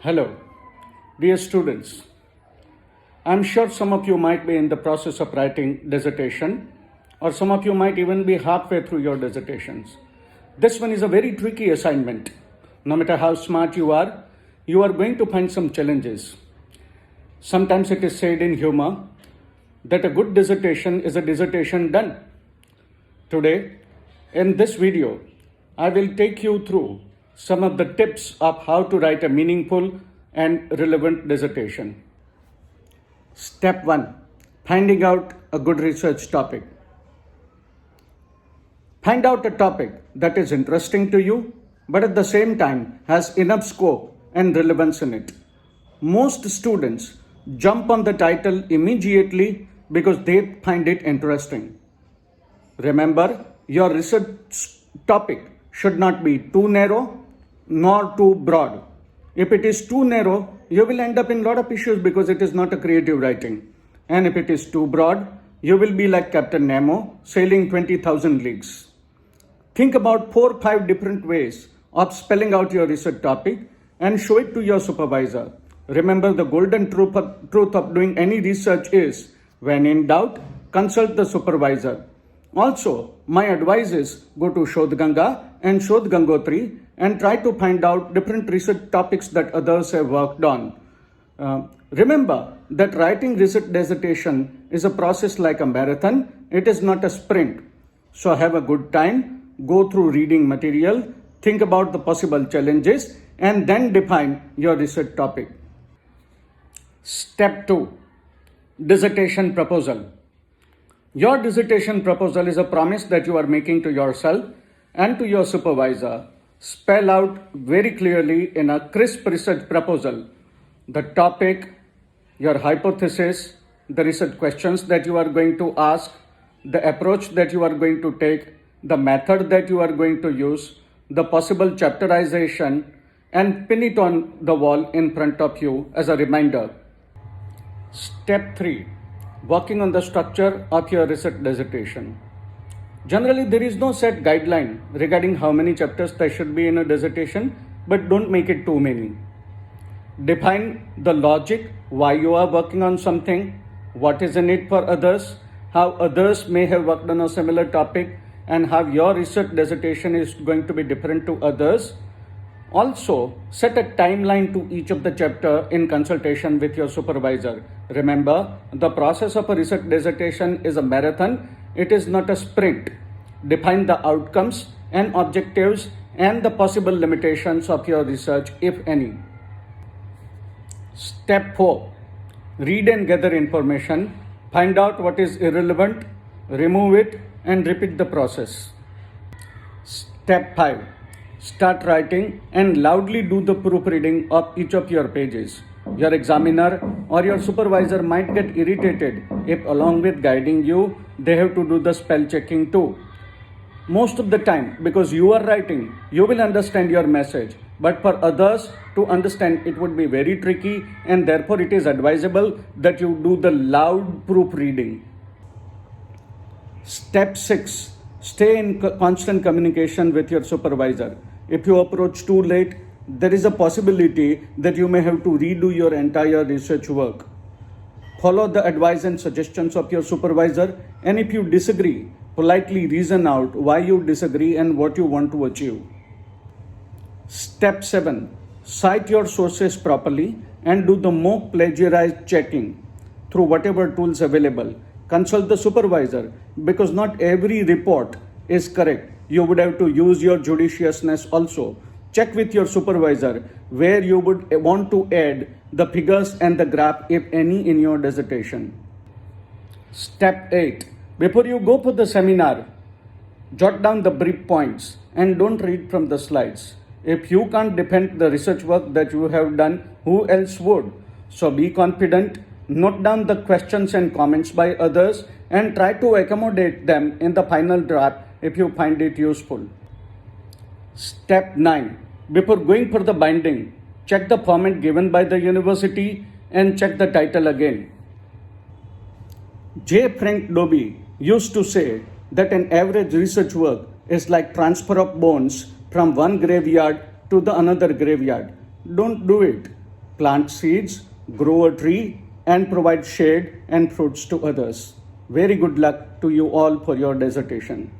Hello, dear students. I'm sure some of you might be in the process of writing dissertation, or some of you might even be halfway through your dissertations. This one is a very tricky assignment. No matter how smart you are going to find some challenges. Sometimes it is said in humor that a good dissertation is a dissertation done. Today, in this video, I will take you through some of the tips of how to write a meaningful and relevant dissertation. Step 1. Finding out a good research topic. Find out a topic that is interesting to you, but at the same time has enough scope and relevance in it. Most students jump on the title immediately because they find it interesting. Remember, your research topic should not be too narrow nor too broad. If it is too narrow, you will end up in a lot of issues because it is not a creative writing. And if it is too broad, you will be like Captain Nemo sailing 20,000 leagues. Think about 4 or 5 different ways of spelling out your research topic and show it to your supervisor. Remember, the golden truth of doing any research is, when in doubt, consult the supervisor. Also, my advice is go to Shodh Ganga and Shodh Gangotri and try to find out different research topics that others have worked on. Remember that writing research dissertation is a process like a marathon. It is not a sprint. So have a good time, go through reading material, think about the possible challenges, and then define your research topic. Step 2. Dissertation proposal. Your dissertation proposal is a promise that you are making to yourself and to your supervisor. Spell out very clearly in a crisp research proposal the topic, your hypothesis, the research questions that you are going to ask, the approach that you are going to take, the method that you are going to use, the possible chapterization, and pin it on the wall in front of you as a reminder. Step 3. Working on the structure of your research dissertation. Generally, there is no set guideline regarding how many chapters there should be in a dissertation, but don't make it too many. Define the logic, why you are working on something, what is in it for others, how others may have worked on a similar topic, and how your research dissertation is going to be different to others. Also, set a timeline to each of the chapter in consultation with your supervisor. Remember, the process of a research dissertation is a marathon. It is not a sprint. Define the outcomes and objectives and the possible limitations of your research, if any. Step 4. Read and gather information. Find out what is irrelevant, remove it, and repeat the process. Step 5. Start writing and loudly do the proofreading of each of your pages. Your examiner or your supervisor might get irritated if, along with guiding you, they have to do the spell checking too. Most of the time, because you are writing, you will understand your message. But for others to understand, it would be very tricky, and therefore it is advisable that you do the loud proofreading. Step 6. Stay in constant communication with your supervisor. If you approach too late, there is a possibility that you may have to redo your entire research work. Follow the advice and suggestions of your supervisor, and if you disagree, politely reason out why you disagree and what you want to achieve. Step 7. Cite your sources properly and do the mock plagiarized checking through whatever tools available. Consult the supervisor because not every report is correct. You would have to use your judiciousness also. Check with your supervisor where you would want to add the figures and the graph, if any, in your dissertation. Step 8. Before you go for the seminar, jot down the brief points and don't read from the slides. If you can't defend the research work that you have done, who else would? So be confident, note down the questions and comments by others, and try to accommodate them in the final draft if you find it useful. Step 9. Before going for the binding, check the format given by the university and check the title again. J. Frank Dobie used to say that an average research work is like transfer of bones from one graveyard to the another graveyard. Don't do it. plant seeds, grow a tree, and provide shade and fruits to others. Very good luck to you all for your dissertation.